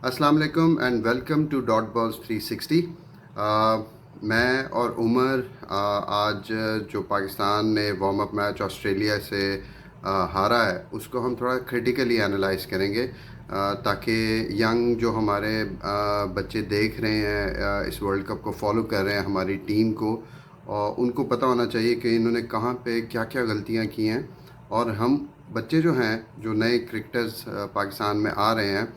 अस्सलाम वालेकुम and welcome to dot balls 360। मैं और उमर आज जो पाकिस्तान ने वार्म अप मैच ऑस्ट्रेलिया से हारा है उसको हम थोड़ा क्रिटिकली एनालाइज करेंगे, ताकि यंग जो हमारे बच्चे देख रहे हैं, इस वर्ल्ड कप को फॉलो कर रहे हैं हमारी टीम को, और उनको पता होना चाहिए कि इन्होंने कहाँ पे क्या क्या गलतियाँ की हैं। और हम बच्चे जो हैं, जो नए क्रिकेटर्स पाकिस्तान में आ रहे हैं,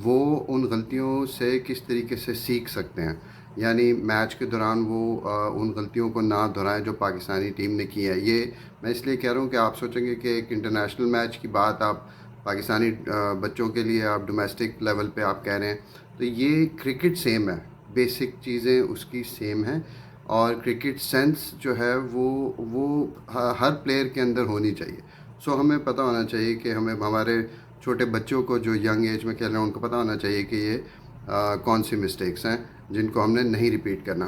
वो उन गलतियों से किस तरीके से सीख सकते हैं, यानी मैच के दौरान वो उन गलतियों को ना दोहराएं जो पाकिस्तानी टीम ने की है। ये मैं इसलिए कह रहा हूँ कि आप सोचेंगे कि एक इंटरनेशनल मैच की बात आप पाकिस्तानी बच्चों के लिए आप डोमेस्टिक लेवल पे आप कह रहे हैं, तो ये क्रिकेट सेम है, बेसिक चीज़ें उसकी सेम हैं। और क्रिकेट सेंस जो है वो हर प्लेयर के अंदर होनी चाहिए। सो हमें पता होना चाहिए कि हमें हमारे छोटे बच्चों को जो यंग एज में खेल रहे हैं उनको पता होना चाहिए कि ये कौन सी मिस्टेक्स हैं जिनको हमने नहीं रिपीट करना।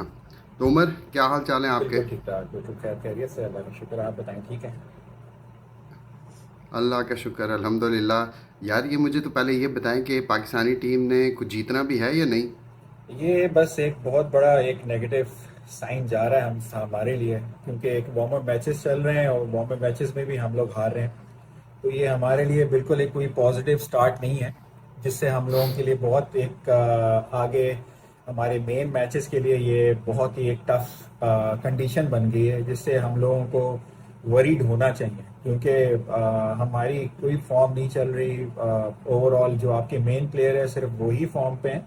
तो उमर, क्या हाल चाल है आपके? बिल्कुल ठीक ठाक, बिल्कुल खैर खैरियत से, अल्लाह का शुक्र। आप बताएं, ठीक है? अल्लाह का शुक्र, अल्हम्दुलिल्लाह। यार, ये मुझे तो पहले ये बताएं कि पाकिस्तानी टीम ने कुछ जीतना भी है या नहीं? ये बस एक बहुत बड़ा एक नेगेटिव साइन जा रहा है हम हमारे लिए, क्योंकि एक वार्म अप मैचेस चल रहे हैं और वार्म अप मैचेस में भी हम लोग हार रहे हैं। तो ये हमारे लिए बिल्कुल एक कोई पॉजिटिव स्टार्ट नहीं है, जिससे हम लोगों के लिए बहुत एक आगे हमारे मेन मैचेस के लिए ये बहुत ही एक टफ कंडीशन बन गई है, जिससे हम लोगों को वरीड होना चाहिए, क्योंकि हमारी कोई फॉर्म नहीं चल रही। ओवरऑल जो आपके मेन प्लेयर है सिर्फ वही फॉर्म पे हैं,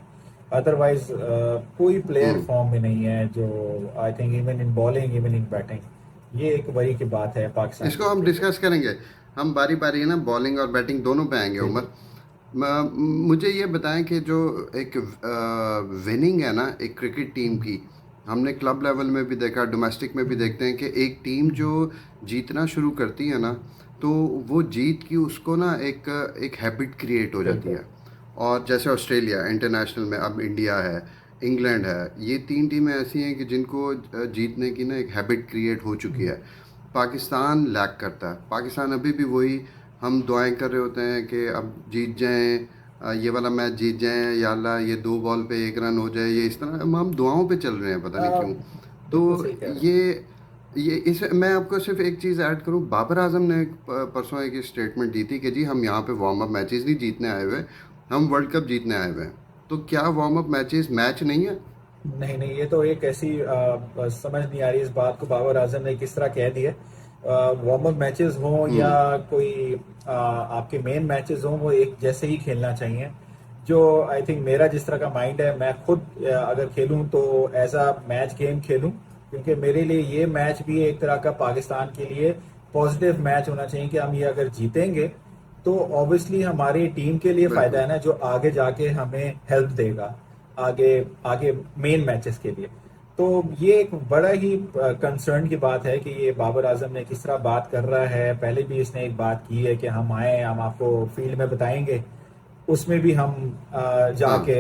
अदरवाइज कोई प्लेयर हम्म। फॉर्म में नहीं है, जो I think even in bowling even in batting. ये एक वरी की बात है पाकिस्तान इसको टीम हम के लिए। डिस्कस करेंगे। हम बारी बारी है ना, बॉलिंग और बैटिंग दोनों पे आएंगे जी जी। उमर। मुझे ये बताएं कि जो एक विनिंग है ना एक क्रिकेट टीम हम्म, की, हमने क्लब लेवल में भी देखा, डोमेस्टिक में भी हम्म, देखते हैं कि एक टीम जो जीतना शुरू करती है ना, तो वो जीत की उसको ना एक एक हैबिट क्रिएट हो जाती बिल्कुल। है। और जैसे ऑस्ट्रेलिया इंटरनेशनल में, अब इंडिया है, इंग्लैंड है, ये तीन टीमें ऐसी हैं कि जिनको जीतने की ना एक हैबिट क्रिएट हो चुकी हम्म, है। पाकिस्तान लैक करता है, पाकिस्तान अभी भी वही, हम दुआएं कर रहे होते हैं कि अब जीत जाएं, ये वाला मैच जीत जाएं, या अल्लाह ये 2 बॉल पे 1 रन हो जाए, ये इस तरह हम दुआओं पे चल रहे हैं, पता नहीं आ, क्यों। तो बिल्कुल सही कह रहे हैं। ये इस मैं आपको सिर्फ एक चीज़ ऐड करूं, बाबर आजम ने परसों एक स्टेटमेंट दी थी कि जी हम यहाँ पे वार्म अप मैचेस नहीं जीतने आए हुए, हम वर्ल्ड कप जीतने आए हुए हैं। तो क्या वार्म अप मैचेस मैच नहीं है? नहीं नहीं, ये तो एक ऐसी समझ नहीं आ रही इस बात को बाबर आजम ने किस तरह कह दिया। वार्म अप मैचेस हों या हम्म। कोई आपके मेन मैचेस हों, वो एक जैसे ही खेलना चाहिए। जो आई थिंक मेरा जिस तरह का माइंड है, मैं खुद अगर खेलूं तो एज अ मैच गेम खेलूं, क्योंकि मेरे लिए ये मैच भी एक तरह का पाकिस्तान के लिए पॉजिटिव मैच होना चाहिए कि हम ये अगर जीतेंगे तो ऑब्वियसली हमारी टीम के लिए फायदा बिल्कुल। है ना, जो आगे जाके हमें हेल्प देगा आगे आगे मेन मैचेस के लिए। तो ये एक बड़ा ही कंसर्न की बात है कि ये बाबर आजम ने किस तरह बात कर रहा है। पहले भी इसने एक बात की है कि हम आए, हम आपको फील्ड में बताएंगे। उसमें भी हम हाँ। जाके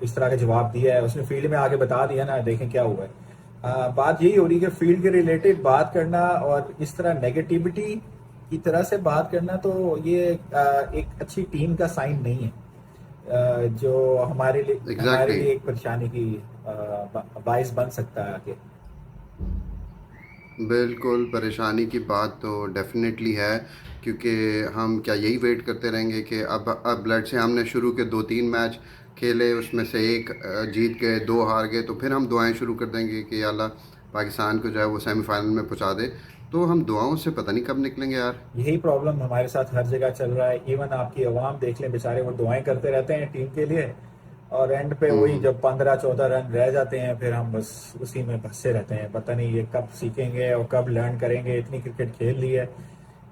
इस तरह का जवाब दिया है, उसने फील्ड में आके बता दिया ना, देखें क्या हुआ है। बात यही हो रही है कि फील्ड के रिलेटेड बात करना और इस तरह नेगेटिविटी की तरह से बात करना, तो ये एक अच्छी टीम का साइन नहीं है, जो हमारे एग्जैक्टली। लिए एक परेशानी की बाइस बन सकता है आगे। बिल्कुल, परेशानी की बात तो डेफ़िनेटली है, क्योंकि हम क्या यही वेट करते रहेंगे कि अब लेट्स से हमने शुरू के 2-3 मैच खेले, उसमें से एक जीत गए, 2 हार गए, तो फिर हम दुआएं शुरू कर देंगे कि या अल्लाह पाकिस्तान को जो है वो सेमीफाइनल में पहुंचा दे। तो हम दुआओं से पता नहीं कब निकलेंगे यार। यही प्रॉब्लम हमारे साथ हर जगह चल रहा है। इवन आपकी अवाम देख लें, बेचारे वो दुआएं करते रहते हैं टीम के लिए, और एंड पे वही हम्म। जब 15-14 रन रह जाते हैं, फिर हम बस उसी में फंसे रहते हैं। पता नहीं ये कब सीखेंगे और कब लर्न करेंगे। इतनी क्रिकेट खेल ली है,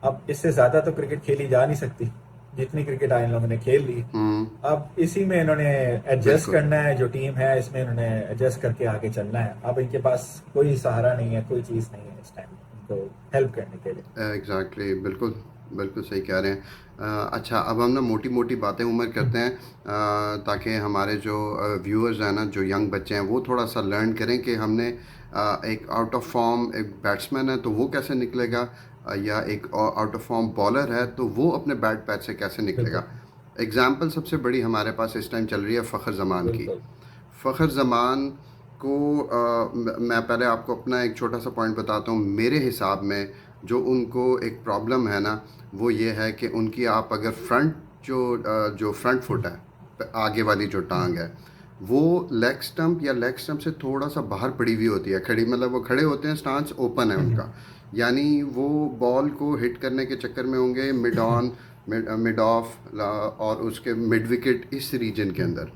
अब इससे ज्यादा तो क्रिकेट खेली जा नहीं सकती जितनी क्रिकेट इन लोगों ने खेल ली। हम्म। अब इसी में इन्होंने एडजस्ट बिल्कुल। करना है, जो टीम है इसमें इन्होंने एडजस्ट करके आगे चलना है। अब इनके पास कोई सहारा नहीं है, कोई चीज नहीं है इस टाइम इनको हेल्प करने के लिए। एग्जैक्टली, बिल्कुल। बिल्कुल सही कह रहे हैं। अच्छा, अब हम ना मोटी मोटी बातें उम्र करते हैं, ताकि हमारे जो व्यूअर्स हैं ना, जो यंग बच्चे हैं, वो थोड़ा सा लर्न करें कि हमने एक आउट ऑफ फॉर्म एक बैट्समैन है तो वो कैसे निकलेगा, या एक आउट ऑफ फॉर्म बॉलर है तो वो अपने बैट पैच से कैसे निकलेगा। बिल्कुल। एग्जाम्पल सबसे बड़ी हमारे पास इस टाइम चल रही है फ़खर ज़मान की। बिल्कुल। फ़खर ज़मान को मैं पहले आपको अपना एक छोटा सा पॉइंट बताता हूँ। मेरे हिसाब में जो उनको एक प्रॉब्लम है ना, वो ये है कि उनकी आप अगर फ्रंट जो फ्रंट फुट है, आगे वाली जो टांग है, वो लेग स्टंप या लेग स्टंप से थोड़ा सा बाहर पड़ी हुई होती है। खड़ी मतलब वो खड़े होते हैं, स्टांस ओपन है उनका, यानी वो बॉल को हिट करने के चक्कर में होंगे मिड ऑन, मिड ऑफ और उसके मिड विकेट, इस रीजन के अंदर।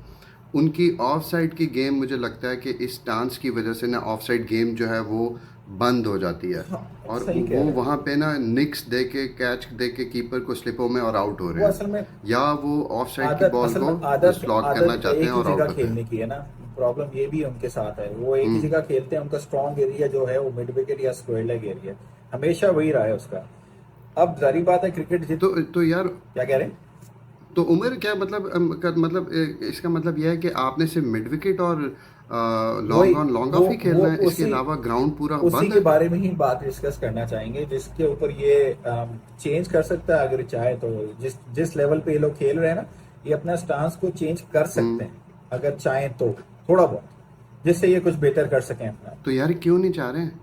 उनकी ऑफ साइड की गेम मुझे लगता है कि इस डांस की वजह से ना ऑफ साइड गेम जो है वो बंद हो जाती है, हाँ, और सही वो कह रहे हैं। वहाँ पे ना निक्स दे के, कैच दे के कीपर को स्लिपों में और आउट हो रहे वो हैं, असल में या वो ऑफ साइड की आदत बॉल असल को में आदत स्लॉग करना आदत चाहते हैं एक ही और जगह आउट होते हैं। खेलने की है ना। प्रॉब्लम ये भी उनके साथ है, वो एक ही हम्म। जगह खेलते हैं। उनका स्ट्रॉन्ग एरिया जो है वो मिड विकेट या स्क्वायर लेग एरिया हमेशा वही रहा है उसका। अब जारी बात है, क्रिकेट जित तो यार, क्या कह रहे हैं? तो उम्र क्या मतलब मतलब इसका मतलब यह है कि आपने सिर्फ मिड विकेट और वही लॉन्ग ऑन लॉन्ग वो ऑफ ही वो खेलना है, इसके उसी अलावा ग्राउंड पूरा उसी बंद के है? बारे में ही बात डिस्कस करना चाहेंगे, जिसके ऊपर ये चेंज कर सकता है अगर चाहे तो। जिस जिस लेवल पे ये लोग खेल रहे हैं ना, ये अपना स्टांस को चेंज कर सकते हम्म। हैं अगर चाहें तो, थोड़ा बहुत, जिससे ये कुछ बेहतर कर सकें अपना। तो यार क्यों नहीं चाह रहे हैं?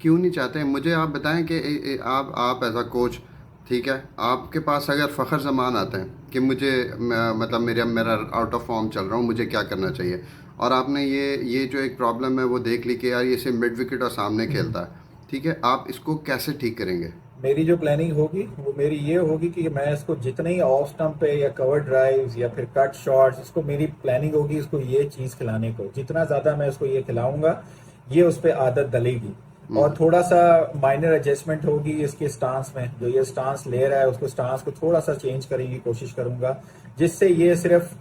क्यों नहीं चाहते हैं? मुझे आप बताएं कि आप एज अ कोच, ठीक है, आपके पास अगर फ़खर ज़मान आते हैं कि मुझे मतलब मेरा मेरा आउट ऑफ फॉर्म चल रहा हूँ, मुझे क्या करना चाहिए, और आपने ये जो एक प्रॉब्लम है वो देख ली कि यार ये सिर्फ मिड विकेट और सामने खेलता है, ठीक है, आप इसको कैसे ठीक करेंगे? मेरी जो प्लानिंग होगी वो मेरी ये होगी कि मैं इसको जितने ही ऑफ स्टंप पे या कवर ड्राइव्स या फिर कट शॉट्स, इसको मेरी प्लानिंग होगी इसको ये चीज खिलाने को। जितना ज्यादा मैं इसको ये खिलाऊंगा, ये उस पर आदत डलेगी। और हम्म। थोड़ा सा माइनर एडजस्टमेंट होगी इसके स्टांस में। जो ये स्टांस ले रहा है उसको स्टांस को थोड़ा सा चेंज करने की कोशिश करूंगा, जिससे ये सिर्फ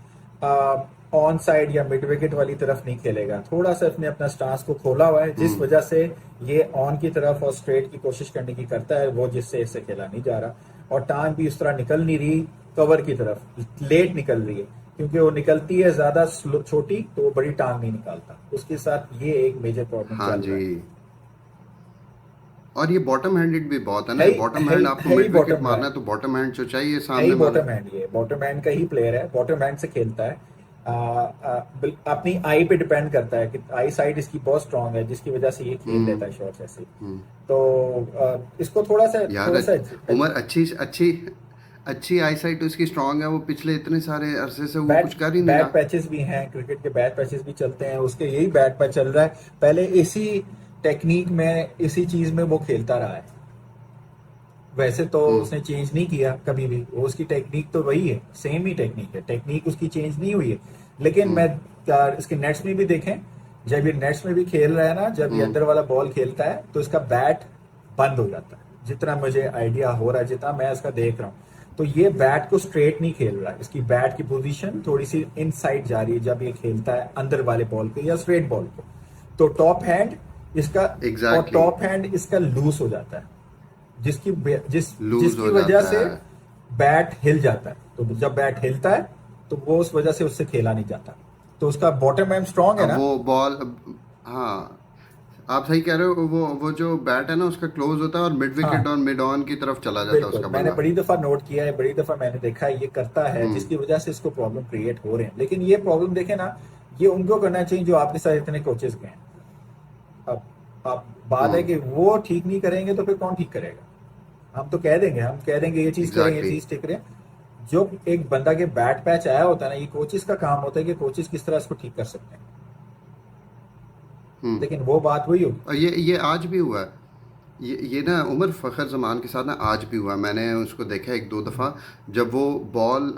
ऑन साइड या मिड विकेट वाली तरफ नहीं खेलेगा। थोड़ा सा इसने अपना स्टांस को खोला हुआ है, जिस हम्म। वजह से ये ऑन की तरफ और स्ट्रेट की कोशिश करने की करता है, वो जिससे इससे खेला नहीं जा रहा। और टांग भी उस तरह निकल नहीं रही कवर की तरफ, लेट निकल रही है, क्योंकि वो निकलती है ज्यादा छोटी, तो वो बड़ी टांग नहीं निकालता। उसके साथ ये एक मेजर प्रॉब्लम हाँ चल रहा जी। है। और ये बॉटम हैंडेड भी बहुत है ना, बॉटम हैंड आपको है ही मिड विकेट बॉटम मारना है तो बॉटम हैंड जो चाहिए है ही सामने वाला। Bottom hand. ये बॉटम हैंड का ही प्लेयर है, बॉटम हैंड से खेलता है। अपनी आई पे डिपेंड करता है कि आई साइड इसकी बहुत स्ट्रांग है, जिसकी वजह से ये खेल लेता हम्म। है शॉट्स ऐसे। हम्म। तो इसको थोड़ा सा यार उमर अच्छी अच्छी अच्छी आईसाइट उसकी स्ट्रांग है, वो पिछले इतने सारे अरसे से वो बैट कुछ कर ही नहीं बैट रहा। पैचेस भी हैं, क्रिकेट के बैट पैचेस भी चलते हैं, उसके यही बैट पैच चल रहा है। पहले इसी टेक्निक में, इसी चीज में वो खेलता रहा है। वैसे तो हम्म। उसने चेंज नहीं किया कभी भी, वो उसकी टेक्निक तो वही है, सेम ही टेक्निक है, टेक्निक उसकी चेंज नहीं हुई है। लेकिन हम्म। मैं इसके नेट्स में भी देखें, जब ये नेट्स में भी खेल रहा है ना, जब ये हम्म। अंदर वाला बॉल खेलता है तो इसका बैट बंद हो जाता है, जितना मुझे आइडिया हो रहा है, जितना मैं इसका देख रहा हूँ। तो ये बैट को स्ट्रेट नहीं खेल रहा है, इसकी बैट की पोजीशन थोड़ी सी इनसाइड जा रही है जब ये खेलता है अंदर वाले बॉल को या स्ट्रेट बॉल को। तो टॉप हैंड इसका और एग्जैक्टली। टॉप हैंड इसका लूज हो जाता है, जिसकी लूज जिसकी हो वजह जाता से है। बैट हिल जाता है। तो जब बैट हिलता है तो वो उस वजह से उससे खेला नहीं जाता। तो उसका बॉटम हैंड स्ट्रांग है अब ना। वो बॉल, हाँ, आप सही कह रहे हो, वो जो बैट है ना उसका क्लोज होता है और मिड विकेट हाँ, और मिड ऑन की तरफ चला जाता है बिल्कुल, उसका मैंने बल्ला। बड़ी दफा नोट किया है, बड़ी दफा मैंने देखा है ये करता है, हम्म। जिसकी वजह से इसको प्रॉब्लम क्रिएट हो रहे हैं। लेकिन ये प्रॉब्लम देखे ना, ये उनको करना चाहिए जो आपके साथ इतने कोचेस गए हैं। अब बात है हम्म। कि वो ठीक नहीं करेंगे तो फिर कौन ठीक करेगा? हम तो कह देंगे, हम कह देंगे ये चीज करें, ये एग्जैक्टली। चीज ठीक करें। जो एक बंदा के बैट पैच आया होता है ना, ये कोचिस का काम होता है कि कोचिस किस तरह इसको ठीक कर सकते हैं। हम्म। लेकिन वो बात वही होगी। और ये आज भी हुआ है। ये ना उमर फ़खर ज़मान के साथ ना आज भी हुआ, मैंने उसको देखा एक दो दफ़ा। जब वो बॉल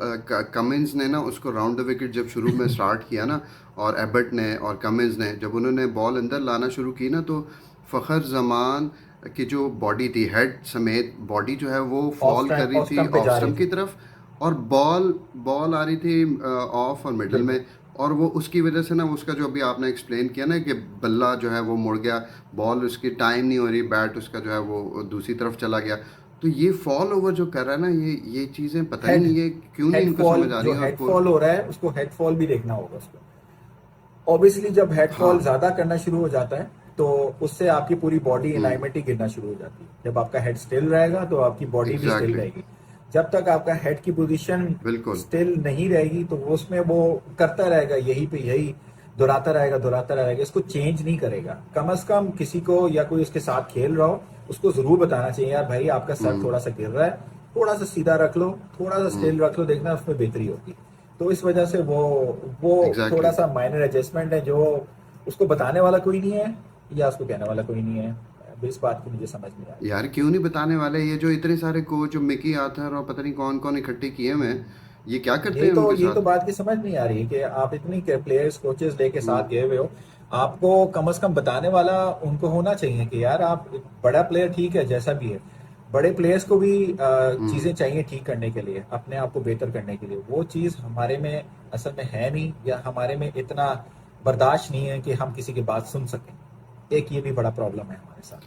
कमिंस ने ना उसको राउंड द विकेट जब शुरू में स्टार्ट किया ना, और एबर्ट ने और कमिंस ने जब उन्होंने बॉल अंदर लाना शुरू की ना, तो फ़खर ज़मान की जो बॉडी थी, हेड समेत बॉडी जो है वो फॉल कर रही ऑफ थी स्टंप पे ऑफ जा रही स्टम्प की थी। तरफ, और बॉल बॉल आ रही थी ऑफ और मिडल बिल्कुल। में। और वो उसकी वजह से ना उसका जो अभी आपने एक्सप्लेन किया ना कि बल्ला जो है वो मुड़ गया, बॉल उसकी टाइम नहीं हो रही, बैट उसका जो है वो दूसरी तरफ चला गया। तो ये फॉल ओवर जो कर रहा है ना, ये चीज़ें पता ही हेड नहीं ये क्यों नहीं हेड इनको फॉल, समझ आ रही जो है। और हेड फॉल हो रहा है उसको हेड फॉल भी देखना होगा उसको। ऑब्वियसली जब हेड फॉल हाँ। ज्यादा करना शुरू हो जाता है तो उससे आपकी पूरी बॉडी हम्म। अलाइनमेंट ही गिरना शुरू हो जाती है। जब आपका हेड स्टिल रहेगा तो आपकी बॉडी भी स्टिल एग्जैक्टली। रहेगी। जब तक आपका हेड की पोजीशन बिल्कुल। स्टिल नहीं रहेगी तो वो उसमें वो करता रहेगा, यही पे यही दोहराता रहेगा, इसको चेंज नहीं करेगा। कम से कम किसी को या कोई उसके साथ खेल रहा हो उसको जरूर बताना चाहिए, यार भाई आपका सर हम्म। थोड़ा सा गिर रहा है, थोड़ा सा सीधा रख लो, थोड़ा सा हम्म। स्टिल रख लो, देखना उसमें बेहतरी होगी। तो इस वजह से वो थोड़ा एग्जैक्टली। सा माइनर एडजस्टमेंट है जो उसको बताने वाला कोई नहीं है या उसको कहने वाला कोई नहीं है। अब इस बात की मुझे समझ नहीं आ रही। यार क्यों नहीं बताने वाले? ये जो इतने सारे कोच, जो मिकी आर्थर और पता नहीं कौन कौन इकट्ठे किए हुए हैं, ये क्या करते हैं उनके ये तो साथ? बात की समझ नहीं आ रही कि आप इतनी प्लेयर्स कोचेस लेके साथ हम्म। गए हुए हो, आपको कम से कम बताने वाला उनको होना चाहिए कि यार आप एक बड़ा प्लेयर ठीक है जैसा भी है, बड़े प्लेयर्स को भी हम्म। चीजें चाहिए ठीक करने के लिए, अपने आप को बेहतर करने के लिए। वो चीज हमारे में असल में है नहीं, या हमारे में इतना बर्दाश्त नहीं है कि हम किसी की बात सुन सकें। एक ये भी बड़ा प्रॉब्लम है हमारे साथ।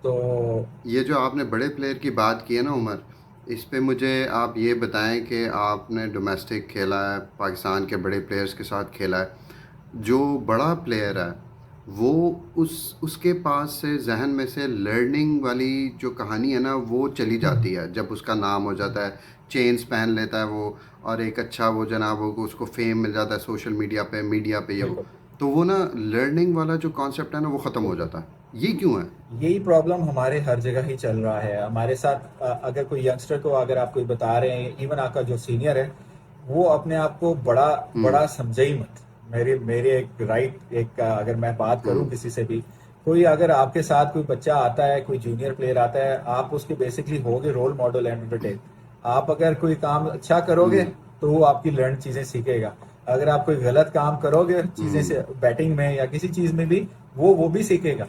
तो ये जो आपने बड़े प्लेयर की बात की है ना उमर, इस पे मुझे आप ये बताएं कि आपने डोमेस्टिक खेला है, पाकिस्तान के बड़े प्लेयर्स के साथ खेला है, जो बड़ा प्लेयर है वो उसके पास से जहन में से लर्निंग वाली जो कहानी है ना वो चली जाती है जब उसका नाम हो जाता है, चेन्स पहन लेता है वो, और एक अच्छा वो जनाब वो उसको फेम मिल जाता है सोशल मीडिया पे, मीडिया पे, ये वो, बिल्कुल तो वो ना लर्निंग वाला जो कॉन्सेप्ट है ना वो ख़त्म हो बिल्कुल जाता है। ये क्यों है? यही प्रॉब्लम हमारे हर जगह ही चल रहा है हमारे साथ। अगर कोई यंगस्टर को अगर आप कोई बता रहे हैं, इवन आपका जो सीनियर है, वो अपने आप को बड़ा हम्म। बड़ा समझे ही मत। मेरे मेरे एक राइट एक अगर मैं बात करूं हम्म। किसी से भी, कोई अगर आपके साथ कोई बच्चा आता है, कोई जूनियर प्लेयर आता है, आप उसके बेसिकली होगे रोल मॉडल एंड एंटरटेन। आप अगर कोई काम अच्छा करोगे हम्म। तो वो आपकी लर्न चीजें सीखेगा। अगर आप कोई गलत काम करोगे चीजें हम्म। से, बैटिंग में या किसी चीज में भी, वो भी सीखेगा।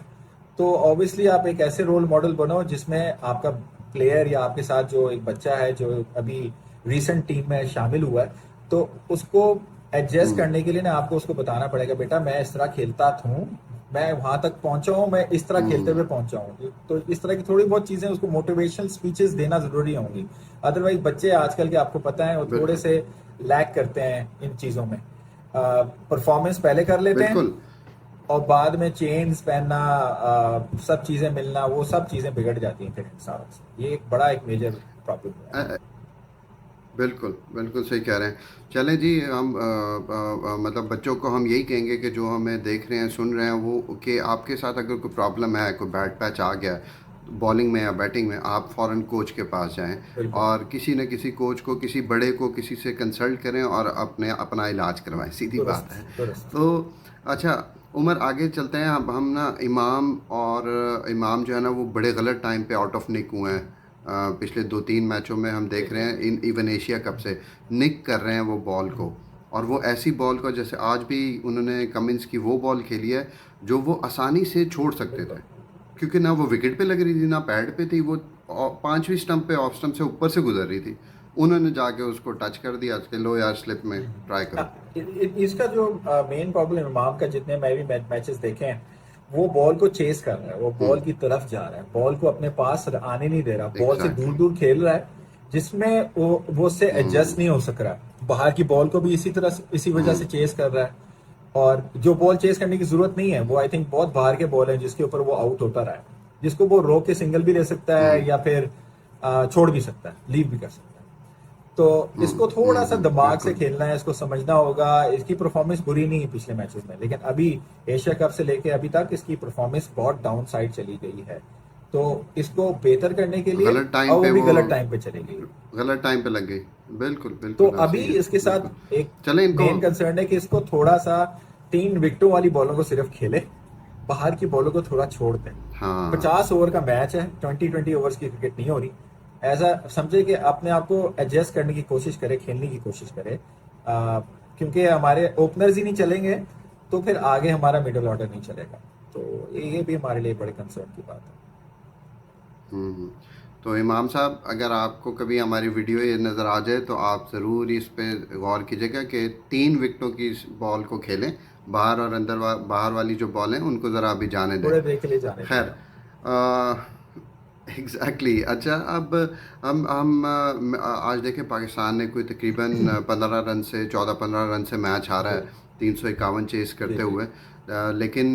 तो ऑब्वियसली आप एक ऐसे रोल मॉडल बनो जिसमें आपका प्लेयर या आपके साथ जो एक बच्चा है जो अभी रिसेंट टीम में शामिल हुआ है, तो उसको एडजस्ट हम्म। करने के लिए ना आपको उसको बताना पड़ेगा, बेटा मैं इस तरह खेलता हूँ, मैं वहां तक पहुंचा हूँ, मैं इस तरह खेलते हम्म। हुए पहुंचा हूँ। तो इस तरह की थोड़ी बहुत चीजें उसको मोटिवेशनल स्पीचेस देना जरूरी होंगी। अदरवाइज बच्चे आजकल के आपको पता है वो थोड़े बिल्कुल। से लैक करते हैं इन चीजों में। परफॉर्मेंस पहले कर लेते हैं बिल्कुल। और बाद में चेन्स पहनना, सब चीजें मिलना, वो सब चीजें बिगड़ जाती हैं फिर इंसान से। ये एक बड़ा एक मेजर प्रॉब्लम है अ, हमारा। बिल्कुल बिल्कुल सही कह रहे हैं। चलें जी, हम मतलब बच्चों को हम यही कहेंगे कि जो हमें देख रहे हैं सुन रहे हैं वो, कि आपके साथ अगर कोई प्रॉब्लम है, कोई बैट पैच आ गया बॉलिंग में या बैटिंग में, आप फ़ौरन कोच के पास जाएं बिल्कुल। और किसी न किसी कोच को, किसी बड़े को, किसी से कंसल्ट करें और अपना इलाज करवाएं, सीधी बात दुरुस्त है। दुरुस्त। तो अच्छा उमर, आगे चलते हैं। अब हम ना इमाम, और इमाम जो है ना वो बड़े गलत टाइम पे आउट ऑफ निक हुए हैं। पिछले 2-3 मैचों में हम देख रहे हैं, इन इवन एशिया कप से निक कर रहे हैं वो बॉल को, और वो ऐसी बॉल को, जैसे आज भी उन्होंने कमिंस की वो बॉल खेली है जो वो आसानी से छोड़ सकते बिल्कुल। थे, क्योंकि ना वो विकेट पे लग रही थी ना पैड पे थी, वो 5वीं स्टंप पे, ऑफ स्टंप से ऊपर से गुजर रही थी। उन्होंने जाके उसको टच कर दिया कि लो यार स्लिप में ट्राई करो। इसका जो मेन प्रॉब्लम इमाम का, जितने मैं भी मैचेस देखे हैं, वो बॉल को चेस कर रहा है, वो बॉल हम्म। की तरफ जा रहा है, बॉल को अपने पास आने नहीं दे रहा, बॉल से दूर एग्जैक्टली। दूर खेल रहा है, जिसमें वो उससे हम्म। एडजस्ट नहीं हो सक रहा है। बाहर की बॉल को भी इसी तरह से, इसी वजह से हम्म। चेस कर रहा है। और जो बॉल चेस करने की जरूरत नहीं है, वो आई थिंक बहुत बाहर के बॉल है जिसके ऊपर वो आउट होता रहा है, जिसको वो रोक के सिंगल भी ले सकता है हम्म। या फिर छोड़ भी सकता है, लीव भी कर सकता है। तो इसको थोड़ा सा दिमाग से बिल्कुल। खेलना है, इसको समझना होगा। इसकी परफॉर्मेंस बुरी नहीं है पिछले मैचेस में, लेकिन अभी एशिया कप से लेके अभी तक इसकी परफॉर्मेंस बहुत डाउन साइड चली गई है। तो इसको बेहतर करने के लिए गलत टाइम अब वो पे भी वो, गलत टाइम पे चली गई। गलत टाइम पे लग गई। बिल्कुल तो बिल्कुल ऐसे अभी ही है। इसके बिल्कुल। साथ एक चले इनको। मेन कंसर्न है कि इसको थोड़ा सा 3 विकेटों वाली बॉलों को सिर्फ खेले, बाहर की बॉलों को थोड़ा छोड़ दें। हाँ। 50 ओवर का मैच है, 20-20 ओवर्स की क्रिकेट नहीं हो रही। ऐसा समझे कि अपने आप को एडजस्ट करने की कोशिश करे, खेलने की कोशिश करे। क्योंकि हमारे ओपनर्स ही नहीं चलेंगे तो फिर आगे हमारा मिडिल ऑर्डर नहीं चलेगा। तो ये भी हमारे लिए बड़े कंसर्न की बात है। हम्म। तो इमाम साहब, अगर आपको कभी हमारी वीडियो ये नज़र आ जाए तो आप ज़रूर इस पे गौर कीजिएगा कि 3 विकेटों की इस बॉल को खेलें। बाहर और अंदर बाहर वाली जो बॉल हैं उनको ज़रा अभी जाने दें। थोड़े देर के लिए जाने दें। खैर, एग्जैक्टली। अच्छा, अब हम आज देखें पाकिस्तान ने कोई तकरीबन 15 रन से, 14-15 रन से मैच हारा जी है, 351 चेस जी करते जी। हुए। लेकिन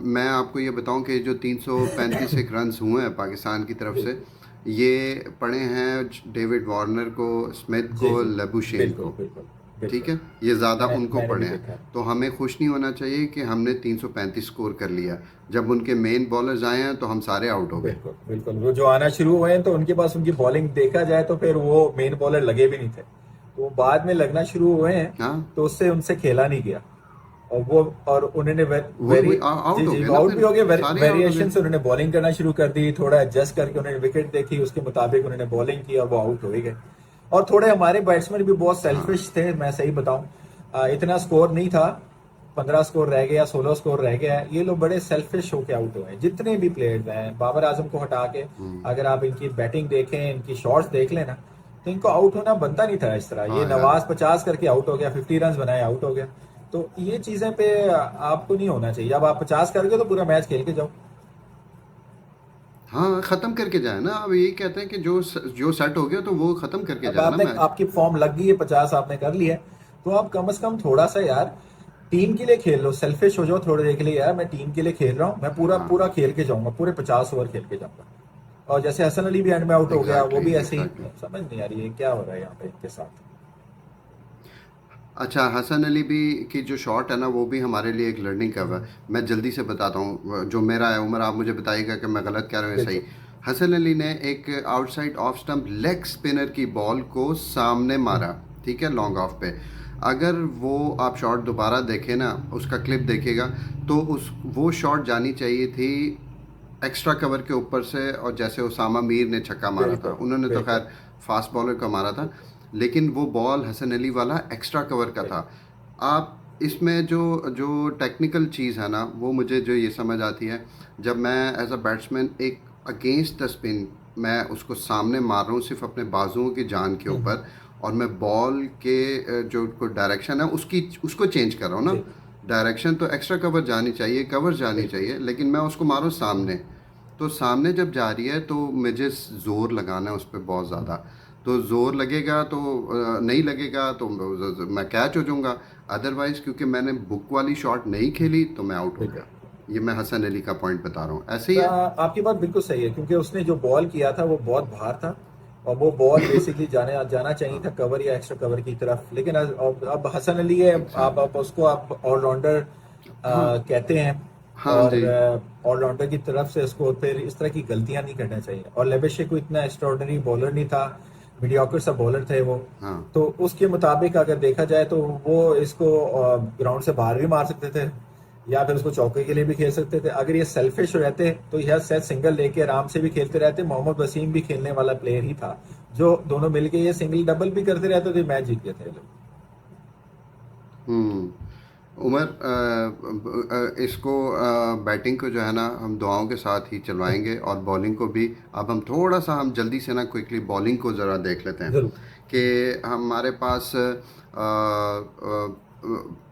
मैं आपको ये बताऊं कि जो 335 एक रन्स हुए हैं पाकिस्तान की तरफ जी से, ये पढ़े हैं डेविड वार्नर को, स्मिथ जी को, जी, लेबुशेन बिल्कुल को। बिल्कुल ठीक बिल्कुल। है, ये ज़्यादा उनको मैंने भी पढ़े हैं। देखा है। तो हमें खुश नहीं होना चाहिए कि हमने 335 स्कोर कर लिया। जब उनके मेन बॉलर्स आए हैं तो हम सारे आउट हो गए। बिल्कुल बिल्कुल, वो जो आना शुरू हुए हैं तो उनके पास उनकी बॉलिंग देखा जाए तो फिर वो मेन बॉलर लगे भी नहीं थे, तो वो बाद में लगना शुरू हुए हैं, हाँ, तो उससे उनसे खेला नहीं गया। और वो और उन्होंने वो वेरी जी आउट हो जी गए वो ना, आउट भी फिर हो गए, सारे आउट हो वेरिएशन गए। से उन्होंने बॉलिंग करना शुरू कर दी, थोड़ा एडजस्ट करके उन्होंने विकेट देखी, उसके मुताबिक उन्होंने बॉलिंग की और वो आउट हो ही गए। और थोड़े हमारे बैट्समैन भी बहुत हाँ सेल्फिश थे, मैं सही बताऊं, इतना स्कोर नहीं था, 15 स्कोर रह गया, 16 स्कोर रह गया, ये लोग बड़े सेल्फिश होके आउट हुए हैं जितने भी प्लेयर्स हैं, बाबर आजम को हटा के। हम्म, अगर आप इनकी बैटिंग देखें, इनकी शॉट्स देख लेना, तो इनको आउट होना बनता नहीं था इस तरह। ये हाँ यार। नवाज 50 करके आउट हो गया, 50 रन बनाए आउट हो गया। तो ये चीजें पे आपको नहीं होना चाहिए। अब आप 50 कर गए तो पूरा मैच खेल के जाओ। हाँ, ख़त्म करके जाए ना। अब यही कहते हैं कि जो सेट हो गया तो वो ख़त्म करके अब जाए ना आपने, मैच। आपकी फॉर्म लग गई है, 50 आपने कर लिया है, तो आप कम से कम थोड़ा सा यार टीम के लिए खेल लो, सेल्फिश हो जाओ थोड़ी देर के लिए, यार मैं टीम के लिए खेल रहा हूँ, मैं पूरा हाँ, पूरा खेल के जाऊंगा, पूरे 50 ओवर खेल के जाऊंगा। और जैसे हसन अली भी एंड में आउट हो गया, वो एग्जैक्टली भी ऐसे ही। एग्जैक्टली। समझ नहीं आ रही है क्या हो रहा है यहाँ पे इनके साथ। अच्छा, हसन अली भी की जो शॉट है ना, वो भी हमारे लिए एक लर्निंग कर्व है। हम्म, मैं जल्दी से बताता हूँ जो मेरा है। उमर, आप मुझे बताइएगा कि मैं गलत कह रहा हूँ या सही। बिल्कुल हसन अली ने एक outside off stump leg spinner की बॉल को सामने मारा, ठीक है, लॉन्ग ऑफ पे। अगर वो आप शॉट दोबारा देखें ना, उसका क्लिप देखेगा, तो उस वो शॉट जानी चाहिए थी एक्स्ट्रा कवर के ऊपर से। और जैसे उसामा मीर ने छक्का मारा था, बिल्कुल उन्होंने तो बिल्कुल खैर फास्ट बॉलर का मारा था, लेकिन वो बॉल हसन अली वाला एक्स्ट्रा कवर का था। बिल्कुल। आप इसमें जो जो टेक्निकल चीज़ है ना, वो मुझे जो ये समझ आती है, जब मैं एज अ बैट्समैन एक अगेंस्ट द स्पिन, मैं उसको सामने मार रहा हूँ सिर्फ अपने बाजुओं की जान के हम्म, ऊपर, और मैं बॉल के जो डायरेक्शन है उसकी उसको चेंज कर रहा हूँ ना। जी डायरेक्शन तो एक्स्ट्रा कवर जानी चाहिए, कवर जानी बिल्कुल। चाहिए, लेकिन मैं उसको मारूँ सामने। तो सामने जब जा रही है तो मुझे ज़ोर लगाना है उस पर बहुत ज़्यादा। तो ज़ोर लगेगा तो नहीं लगेगा तो मैं कैच हो जाऊंगा। अदरवाइज़ क्योंकि मैंने बुक वाली शॉट नहीं खेली तो मैं आउट हो बिल्कुल। गया। ये मैं हसन अली का पॉइंट बता रहा हूँ, ऐसे ही तो है। आपकी बात बिल्कुल सही है, क्योंकि उसने जो बॉल किया था वो बहुत बाहर था, और वो बॉल बेसिकली जाने जाना चाहिए था हाँ, कवर या एक्स्ट्रा कवर की तरफ, लेकिन अब हसन अली है, एग्जैक्टली। आप उसको आप ऑलराउंडर हाँ, कहते हैं। हाँ और जी। ऑलराउंडर की तरफ से उसको फिर इस तरह की गलतियां नहीं करना चाहिए। और लेबेशे को इतना एक्स्ट्राऑर्डिनरी बॉलर नहीं था, मीडियोकर सा बॉलर थे वो। हाँ, तो उसके मुताबिक अगर देखा जाए तो वो इसको ग्राउंड से बाहर भी मार सकते थे, या फिर उसको चौके के लिए भी खेल सकते थे। अगर ये सेल्फिश रहते तो यह शायद सिंगल लेके आराम से भी खेलते रहते। मोहम्मद वसीम भी खेलने वाला प्लेयर ही था, जो दोनों मिलके ये सिंगल डबल भी करते रहते थे, मैच जीत गए थे ये लोग। हम्म। उमर, इसको बैटिंग को जो है ना हम दुआओं के साथ ही चलवाएंगे, और बॉलिंग को भी। अब हम थोड़ा सा हम जल्दी से ना क्विकली बॉलिंग को ज़रा देख लेते हैं जरूर। कि हमारे पास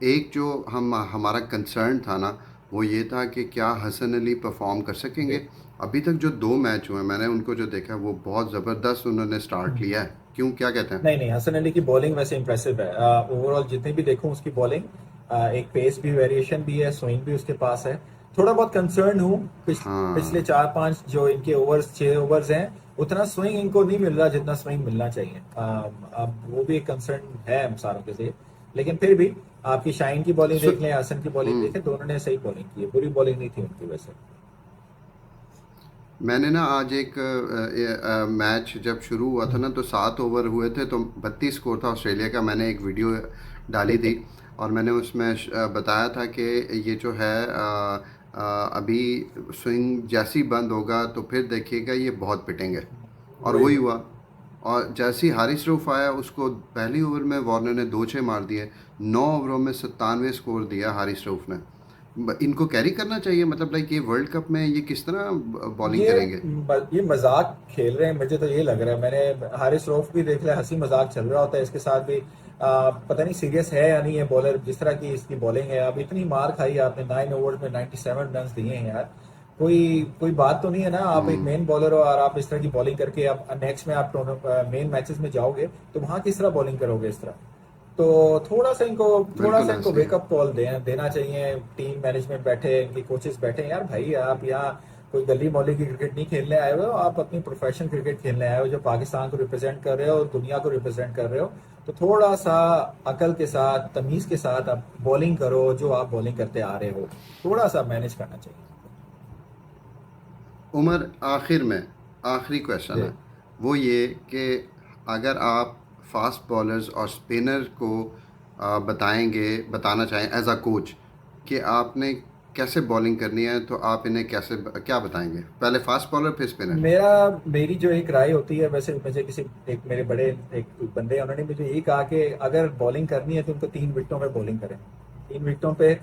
एक जो हम हमारा कंसर्न था ना, वो ये था कि क्या हसन अली परफॉर्म कर सकेंगे। बिल्कुल। अभी तक जो 2 मैच हुए मैंने उनको जो देखा है, वो बहुत ज़बरदस्त उन्होंने स्टार्ट लिया है। क्यों, क्या कहते हैं? नहीं नहीं, हसन अली की बॉलिंग वैसे इंप्रेसिव है। ओवरऑल जितने भी देखूं उसकी बॉलिंग, एक पेस भी, वेरिएशन भी है, स्विंग भी उसके पास है। थोड़ा बहुत कंसर्न हूँ, पिछले हाँ। 4-5 जो इनके ओवर्स, 6 ओवर्स हैं, उतना स्विंग इनको नहीं मिल रहा जितना स्विंग मिलना चाहिए। अब वो भी एक कंसर्न है हम सारों के लिए। लेकिन फिर भी आपकी शाइन की बॉलिंग सु देख लें, हसन की बॉलिंग हम्म। देखें, दोनों ने सही बॉलिंग की है, बुरी बॉलिंग नहीं थी उनकी वैसे। मैंने ना आज एक मैच जब शुरू हुआ था हम्म, ना, तो 7 ओवर हुए थे, तो 32 स्कोर था ऑस्ट्रेलिया का। मैंने एक वीडियो डाली थी, बिल्कुल और मैंने उसमें बताया था कि ये जो है अभी स्विंग जैसी बंद होगा तो फिर देखिएगा ये बहुत पिटेंगे। और वही वही वही। हुआ। और जैसे ही हारिस रऊफ आया, उसको पहली ओवर में वार्नर ने 2 6 मार दिए। 9 ओवरों में 97 स्कोर दिया हारिस रऊफ ने। इनको कैरी करना चाहिए, मतलब लाइक ये वर्ल्ड कप में ये किस तरह बॉलिंग ये करेंगे। ये मजाक खेल रहे हैं, मुझे तो ये लग रहा है। मैंने हारिस रऊफ भी देख लिया, हंसी मजाक चल रहा होता है इसके साथ भी। पता नहीं सीरियस है या नहीं है बॉलर, जिस तरह की इसकी बॉलिंग है। अब इतनी मार खाई आपने, 9 ओवर्स में 97 रन दिए हैं यार। कोई कोई बात तो नहीं है ना, आप एक हम्म। मेन बॉलर हो और आप इस तरह की बॉलिंग करके आप नेक्स्ट में आप मेन मैचेस में जाओगे, तो वहां किस तरह बॉलिंग करोगे इस तरह। तो थोड़ा बिल्कुल सा इनको ऐसे ही है। वेकअप कॉल देना चाहिए। टीम मैनेजमेंट बैठे, इनके कोचेस बैठे, यार भाई आप यहाँ कोई गली मोहल्ले की क्रिकेट नहीं खेलने आए हो, आप अपनी प्रोफेशनल क्रिकेट खेलने आए हो, जो पाकिस्तान को रिप्रेजेंट कर रहे हो, दुनिया को रिप्रेजेंट कर रहे हो। तो थोड़ा सा अकल के साथ, तमीज के साथ आप बॉलिंग करो, जो आप बॉलिंग करते आ रहे हो, थोड़ा सा मैनेज करना चाहिए। उमर, आखिर में आखिरी क्वेश्चन जी। है वो ये कि अगर आप फास्ट बॉलर्स और स्पिनर को बताना चाहें एज अ कोच कि आपने कैसे बॉलिंग करनी है, तो आप इन्हें कैसे क्या बताएंगे? पहले फास्ट बॉलर फिर स्पिनर। मेरी जो एक राय होती है, वैसे मुझे किसी एक मेरे बड़े एक बंदे हैं, उन्होंने मुझे यही कहा कि अगर बॉलिंग करनी है तो उनको 3 विकेटों पे बॉलिंग करें। 3 विकेटों पे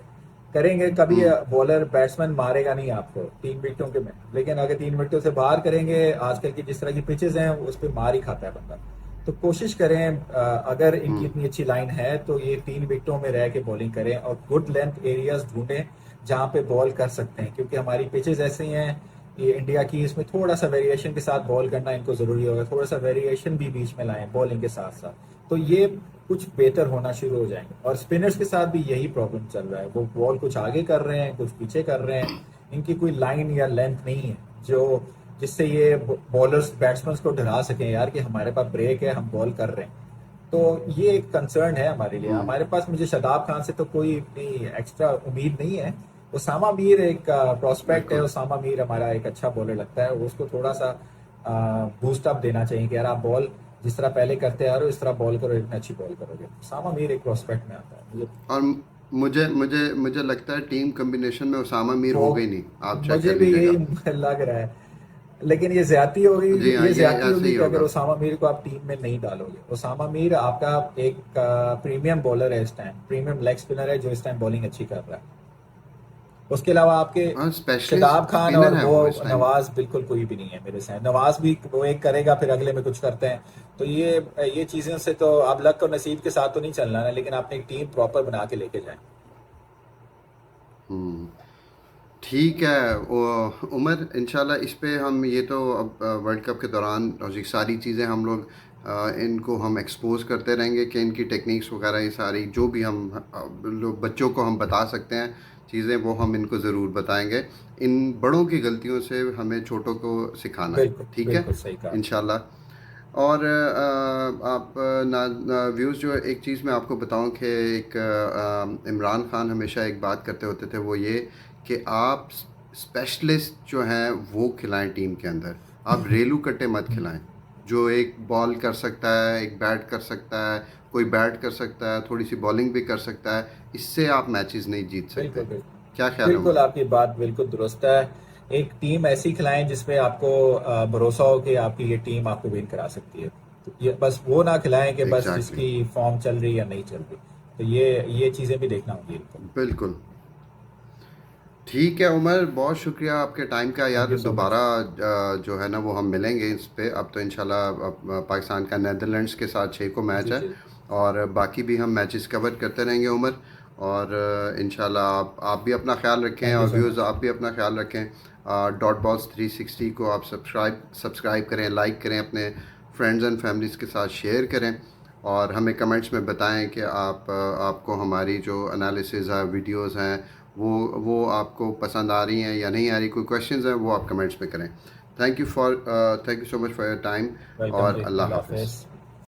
करेंगे, कभी हम्म। बॉलर बैट्समैन मारेगा नहीं आपको 3 विकेटों के में। लेकिन अगर 3 विकेटों से बाहर करेंगे, आजकल की जिस तरह की पिचेस हैं उस पर मार ही खाता है बंदा। तो कोशिश करें, अगर इनकी हम्म। इतनी अच्छी लाइन है तो ये 3 विकेटों में रह के बॉलिंग करें और गुड लेंथ एरियाज ढूंढें जहाँ पे बॉल कर सकते हैं, क्योंकि हमारी पिचेस ऐसी हैं ये इंडिया की, इसमें थोड़ा सा वेरिएशन के साथ बॉल करना इनको जरूरी होगा, थोड़ा सा वेरिएशन भी बीच में लाएं बॉलिंग के साथ साथ, तो ये कुछ बेहतर होना शुरू हो जाएंगे। और स्पिनर्स के साथ भी यही प्रॉब्लम चल रहा है, वो बॉल कुछ आगे कर रहे हैं, कुछ पीछे कर रहे हैं, इनकी कोई लाइन या लेंथ नहीं है जो जिससे ये बॉलर्स बैट्समैन को डरा सकें यार कि हमारे पास ब्रेक है, हम बॉल कर रहे हैं। तो ये एक कंसर्न है हमारे लिए। हम्म। हमारे पास मुझे शादाब खान से तो कोई इतनी एक्स्ट्रा उम्मीद नहीं है। उसामा मीर एक प्रोस्पेक्ट है, बिल्कुल। उसामा मीर हमारा एक अच्छा बॉलर लगता है, उसको थोड़ा सा बूस्ट अप देना चाहिए कि यार आप बॉल जिस तरह पहले करते आ रहे हो इस तरह बॉल करो, इतनी अच्छी बॉल करोगे। उसामा मीर एक प्रोस्पेक्ट में आता है मुझे। और मुझे मुझे मुझे लगता है टीम कम्बिनेशन में उसामा मीर वो होगा ही नहीं, आप चेक मुझे कर भी लीजिएगा। यही लग रहा है, लेकिन ये ज्यादती होगी। जी हाँ, ये ये ज्यादती ऐसे होगी ही कि अगर होगा। ओसामा मीर को आप टीम में नहीं डालोगे। ओसामा मीर आपका एक प्रीमियम बॉलर है इस टाइम, प्रीमियम लेग स्पिनर है जो इस टाइम बॉलिंग अच्छी कर रहा है। उसके अलावा आपके हाँ, स्पेशलिस्ट शदाब खान और स्पिनर है वो वो इस टाइम। नवाज बिल्कुल कोई भी नहीं है मेरे साथ। नवाज भी वो एक करेगा फिर अगले में कुछ करते हैं। तो ये चीजें से तो आप लक और नसीब के साथ तो नहीं चलना है, लेकिन आपने एक टीम प्रॉपर बना के लेके जाए। हम्म। ठीक है उमर, इंशाल्लाह इस पे हम ये तो अब वर्ल्ड कप के दौरान और ये सारी चीज़ें हम लोग इनको हम एक्सपोज करते रहेंगे कि इनकी टेक्निक्स वगैरह ये सारी जो भी हम लोग बच्चों को हम बता सकते हैं चीज़ें, वो हम इनको ज़रूर बताएंगे। इन बड़ों की गलतियों से हमें छोटों को सिखाना है। बिल्कुल ठीक है, बिल्कुल सही कहा आपने। इंशाल्लाह। और आप व्यूज़ जो एक चीज़ मैं आपको बताऊं कि एक इमरान खान हमेशा एक बात करते होते थे, वो ये कि आप स्पेशलिस्ट जो हैं वो खिलाएं टीम के अंदर। आप रेलू कट्टे मत खिलाएं। जो एक बॉल कर सकता है, एक बैट कर सकता है, कोई बैट कर सकता है, थोड़ी सी बॉलिंग भी कर सकता है, इससे आप मैचेस नहीं जीत सकते। बिल्कुल बिल्कुल। क्या ख्याल है बिल्कुल उमर? आपकी बात बिल्कुल दुरुस्त है। एक टीम ऐसी खिलाएं जिसमें आपको भरोसा हो कि आपकी ये टीम आपको विन करा सकती है। तो ये बस वो ना खिलाएं कि बस एग्जैक्टली। जिसकी फॉर्म चल रही है या नहीं चल रही। तो ये चीजें भी देखना होगी इनको। बिल्कुल। ठीक है उमर, बहुत शुक्रिया आपके टाइम का थैंक यार। यू सो दोबारा मच। जो है ना वो हम मिलेंगे इस पे। अब तो इंशाल्लाह पाकिस्तान का नेदरलैंड्स के साथ 6 को मैच जी है, जी। और बाकी भी हम मैचेस कवर करते रहेंगे उमर। और इंशाल्लाह आप भी अपना ख्याल रखें, थैंक यू और सो व्यूज़ मच। आप भी अपना ख्याल रखें। डॉट बॉल्स 360 को आप सब्सक्राइब करें, लाइक करें, अपने फ्रेंड्स एंड फैमिलीज़ के साथ शेयर करें, और हमें कमेंट्स में बताएं कि आपको हमारी जो एनालिसिस है, वीडियोस हैं, वो आपको पसंद आ रही हैं या नहीं आ रही। कोई क्वेश्चंस हैं वो आप कमेंट्स में करें। Thank you so much for your time, welcome और जी, अल्लाह अल्लाह हाफिज़। हाफिज।